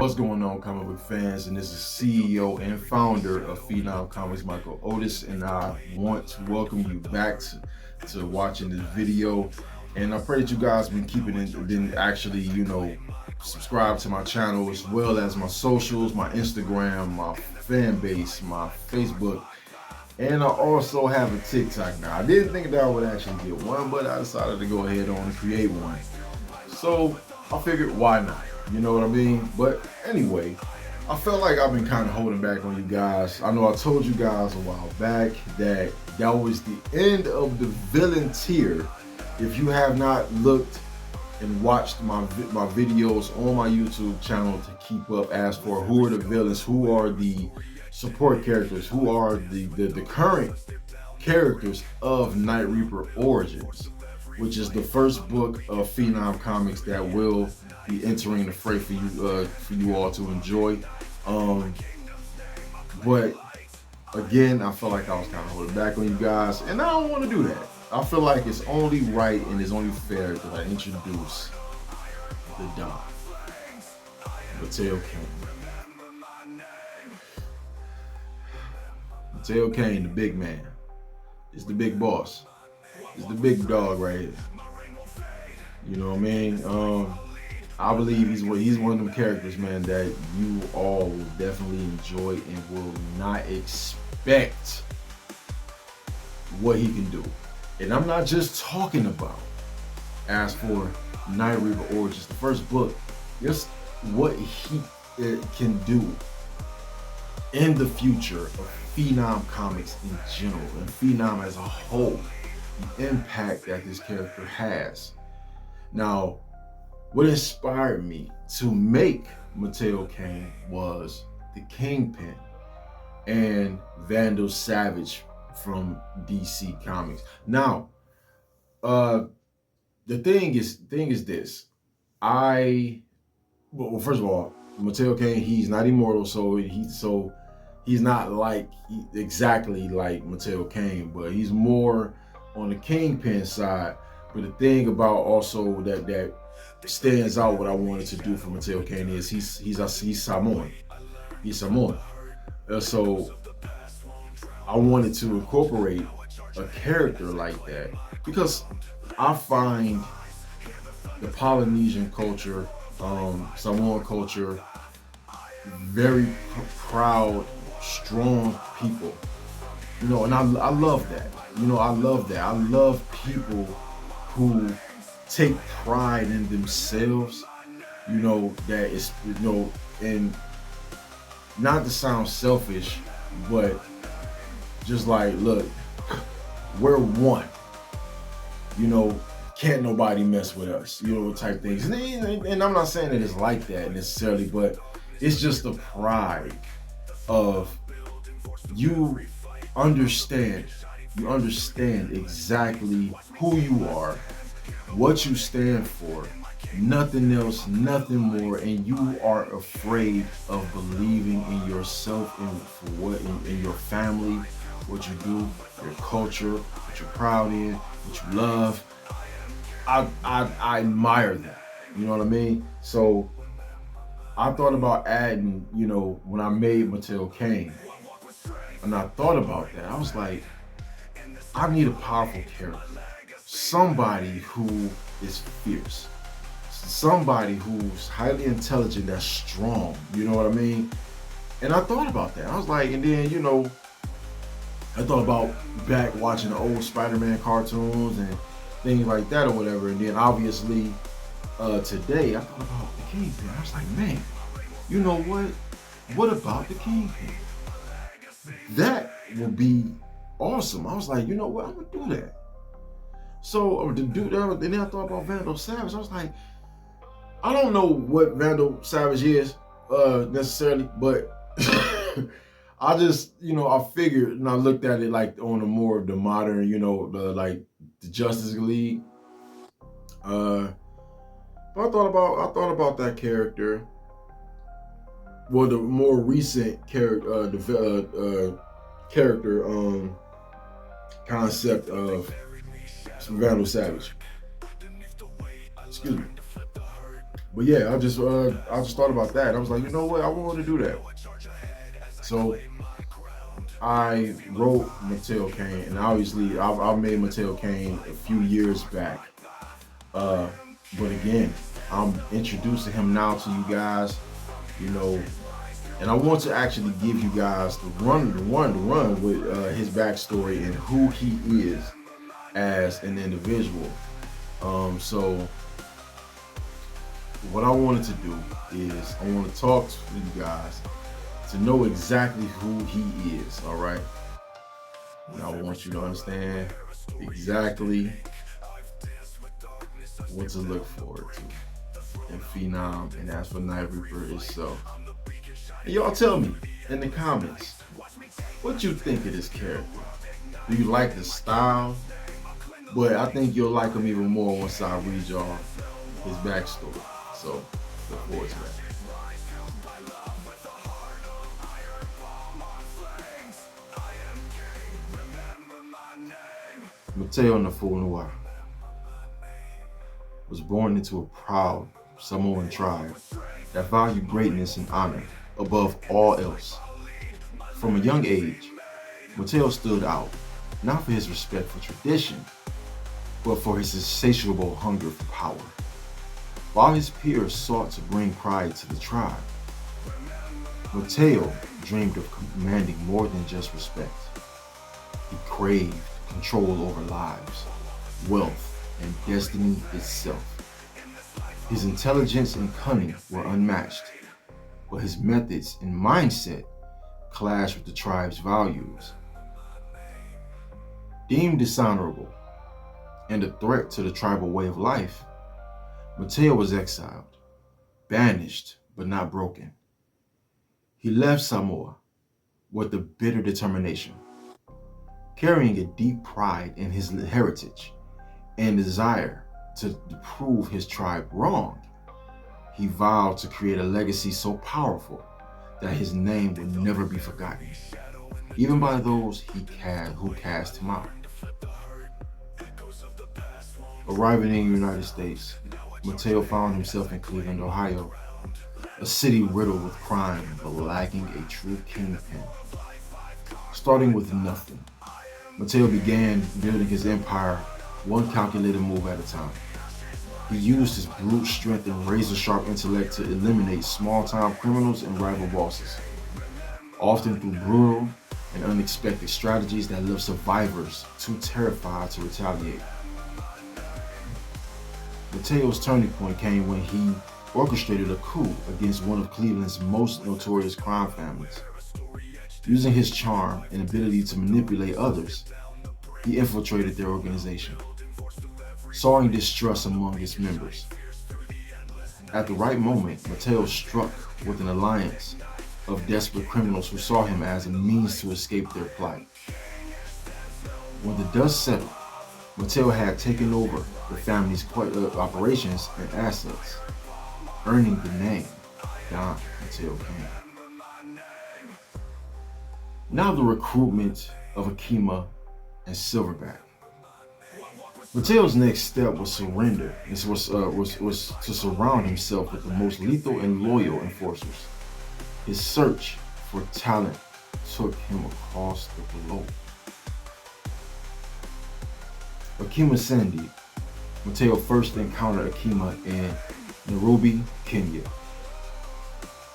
What's going on, comic book fans? And this is CEO and founder of Phenom Comics, Michael Otis, and I want to welcome you back to watching this video. And I pray that you guys been actually, subscribe to my channel as well as my socials, my Instagram, my fan base, my Facebook, and I also have a TikTok now. I didn't think that I would actually get one, but I decided to go ahead on and create one. So I figured, why not? You know what I mean? But anyway, I felt like I've been kind of holding back on you guys. I know I told you guys a while back that was the end of the villain tier. If you have not looked and watched my videos on my YouTube channel to keep up as for who are the villains, who are the support characters, who are the current characters of Night Reaper Origins, which is the first book of Phenom Comics that will be entering the fray for you all to enjoy. But again, I felt like I was kind of holding back on you guys, and I don't want to do that. I feel like it's only right and it's only fair that I introduce the Don, Mateo Kane. Mateo Kane, the big man, is the big boss. Is the big dog right here. You know what I mean? I believe he's one of them characters, man, that you all will definitely enjoy and will not expect what he can do. And I'm not just talking about as for Night Reaper Origins, the first book, just what he can do in the future of Phenom Comics in general and Phenom as a whole. The impact that this character has. Now, what inspired me to make Mateo Kane was the Kingpin and Vandal Savage from DC Comics. Now, the thing is this. Well, first of all, Mateo Kane, he's not immortal, so he's not exactly like Mateo Kane, but he's more on the Kingpin side. But the thing about also that stands out what I wanted to do for Mateo Kane is he's Samoan. He's Samoan. So I wanted to incorporate a character like that because I find the Polynesian culture, Samoan culture, very proud, strong people. You know, and I love that. You know, I love that. I love people who take pride in themselves, you know, that is, you know, and not to sound selfish, but just like, look, we're one, you know, can't nobody mess with us, you know, type things. And I'm not saying that it's like that necessarily, but it's just the pride of you understand exactly who you are, what you stand for, nothing else, nothing more, and you are afraid of believing in yourself and for what in your family, what you do, your culture, what you're proud in, what you love. I admire that. You know what I mean? So I thought about adding, you know, when I made Mateo Kane, and I thought about that, I was like, I need a powerful character. Somebody who is fierce. Somebody who's highly intelligent, that's strong. You know what I mean? And I thought about that. I was like, and then, you know, I thought about back watching the old Spider-Man cartoons and things like that or whatever. And then obviously today I thought about the Kingpin. I was like, man, you know what? What about the Kingpin? That would be awesome. I was like, you know what? I'm gonna do that. So to do that, and then I thought about Vandal Savage. I was like, I don't know what Vandal Savage is necessarily, but I just, you know, I figured and I looked at it like on a more of the modern, you know, the Justice League. But I thought about that character. Well, the more recent character, concept of Vandal Savage. Excuse me. But yeah, I just thought about that. I was like, you know what, I want to do that. So I wrote Mateo Kane, and obviously I made Mateo Kane a few years back. Uh, but again, I'm introducing him now to you guys. You know, and I want to actually give you guys the run with his backstory and who he is as an individual. So what I wanted to do is I want to talk to you guys to know exactly who he is. All right, and I want you to understand exactly what to look forward to in Phenom, and as for Night Reaper itself. And y'all tell me in the comments what you think of this character. Do you like the style? But I think you'll like him even more once I read y'all his backstory. So look forward to that. Mateo Kane was born into a proud Samoan tribe that valued greatness and honor above all else. From a young age, Mateo stood out, not for his respect for tradition, but for his insatiable hunger for power. While his peers sought to bring pride to the tribe, Mateo dreamed of commanding more than just respect. He craved control over lives, wealth, and destiny itself. His intelligence and cunning were unmatched, but his methods and mindset clashed with the tribe's values. Deemed dishonorable and a threat to the tribal way of life, Mateo was exiled, banished but not broken. He left Samoa with a bitter determination, carrying a deep pride in his heritage and desire to prove his tribe wrong. He vowed to create a legacy so powerful that his name would never be forgotten, even by those who cast him out. Arriving in the United States, Mateo found himself in Cleveland, Ohio, a city riddled with crime but lacking a true kingpin. Starting with nothing, Mateo began building his empire one calculated move at a time. He used his brute strength and razor-sharp intellect to eliminate small-time criminals and rival bosses, often through brutal and unexpected strategies that left survivors too terrified to retaliate. Mateo's turning point came when he orchestrated a coup against one of Cleveland's most notorious crime families. Using his charm and ability to manipulate others, he infiltrated their organization, sowing distrust among its members. At the right moment, Mateo struck with an alliance of desperate criminals who saw him as a means to escape their plight. When the dust settled, Mateo had taken over the family's operations and assets, earning the name Don Mateo Kane. Now the recruitment of Akima and Silverback. Mateo's next step was surrender. This was to surround himself with the most lethal and loyal enforcers. His search for talent took him across the globe. Akima Sandy. Mateo first encountered Akima in Nairobi, Kenya,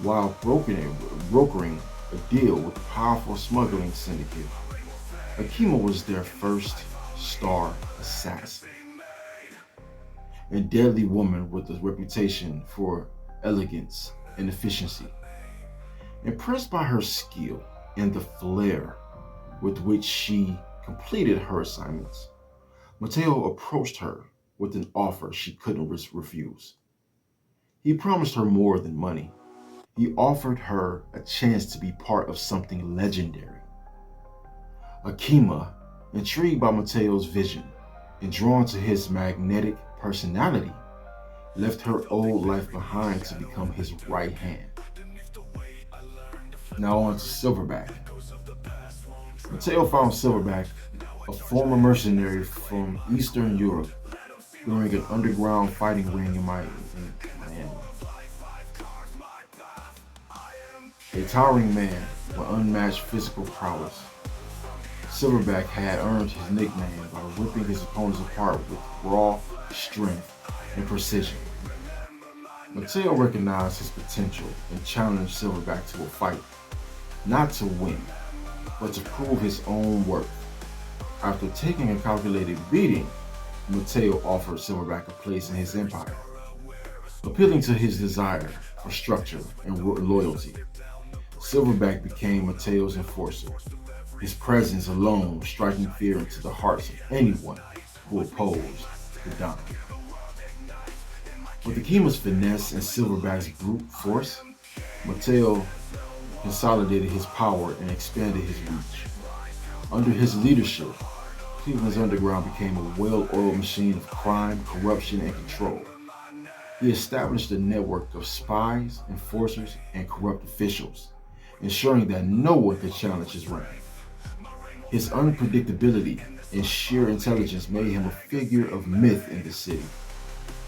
while brokering a deal with a powerful smuggling syndicate. Akima was their first star assassin, a deadly woman with a reputation for elegance and efficiency. Impressed by her skill and the flair with which she completed her assignments, Mateo approached her with an offer she couldn't refuse. He promised her more than money. He offered her a chance to be part of something legendary. Akima, intrigued by Mateo's vision and drawn to his magnetic personality, left her old life behind to become his right hand. Now on to Silverback. Mateo found Silverback, a former mercenary from Eastern Europe, during an underground fighting ring in Miami. A towering man with unmatched physical prowess, Silverback had earned his nickname by ripping his opponents apart with raw strength and precision. Mateo recognized his potential and challenged Silverback to a fight, not to win, but to prove his own worth. After taking a calculated beating, Mateo offered Silverback a place in his empire, appealing to his desire for structure and loyalty. Silverback became Mateo's enforcer, his presence alone striking fear into the hearts of anyone who opposed the Don. With Akima's finesse and Silverback's brute force, Mateo consolidated his power and expanded his reach. Under his leadership, Cleveland's underground became a well-oiled machine of crime, corruption, and control. He established a network of spies, enforcers, and corrupt officials, ensuring that no one could challenge his reign. His unpredictability and sheer intelligence made him a figure of myth in the city,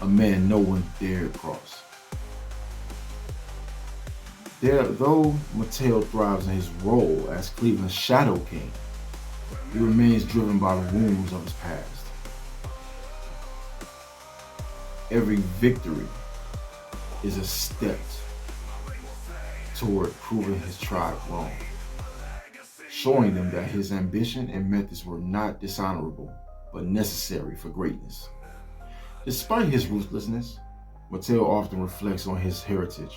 a man no one dared cross. Though Mateo thrives in his role as Cleveland's Shadow King, he remains driven by the wounds of his past. Every victory is a step toward proving his tribe wrong, showing them that his ambition and methods were not dishonorable, but necessary for greatness. Despite his ruthlessness, Mateo often reflects on his heritage,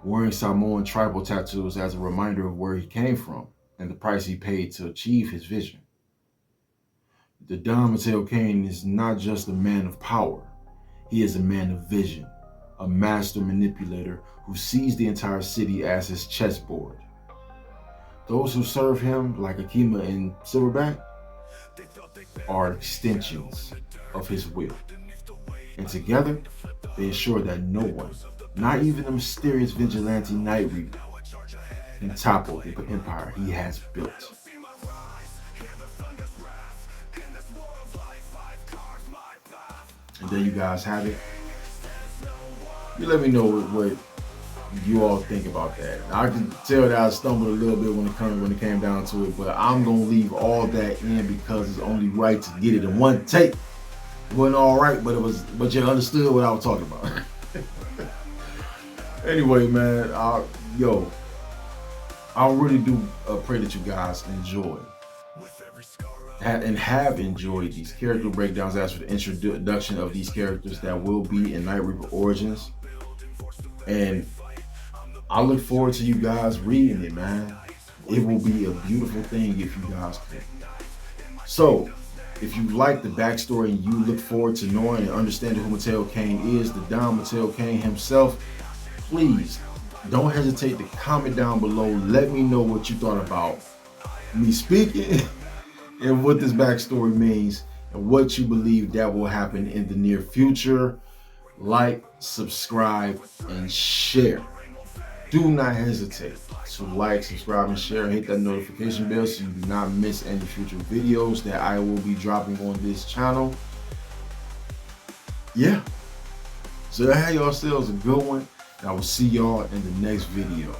wearing Samoan tribal tattoos as a reminder of where he came from and the price he paid to achieve his vision. The Don Mateo Kane is not just a man of power, he is a man of vision, a master manipulator who sees the entire city as his chessboard. Those who serve him, like Akima and Silverback, are extensions of his will. And together, they ensure that no one, not even the mysterious vigilante Night Reaper, can topple the empire he has built. And there you guys have it. You let me know what you all think about that. I can tell that I stumbled a little bit when it came down to it, but I'm gonna leave all that in because it's only right to get it in one take. It wasn't all right, but you understood what I was talking about. Anyway, man, I really do pray that you guys enjoy and have enjoyed these character breakdowns as for the introduction of these characters that will be in Night Reaper Origins. And I look forward to you guys reading it, man. It will be a beautiful thing if you guys can. So, if you like the backstory and you look forward to knowing and understanding who Mateo Kane is, the Don Mateo Kane himself, please don't hesitate to comment down below. Let me know what you thought about me speaking and what this backstory means and what you believe that will happen in the near future. Like, subscribe, and share. Do not hesitate to like, subscribe, and share, and hit that notification bell so you do not miss any future videos that I will be dropping on this channel. Yeah. So have yourselves a good one, and I will see y'all in the next video.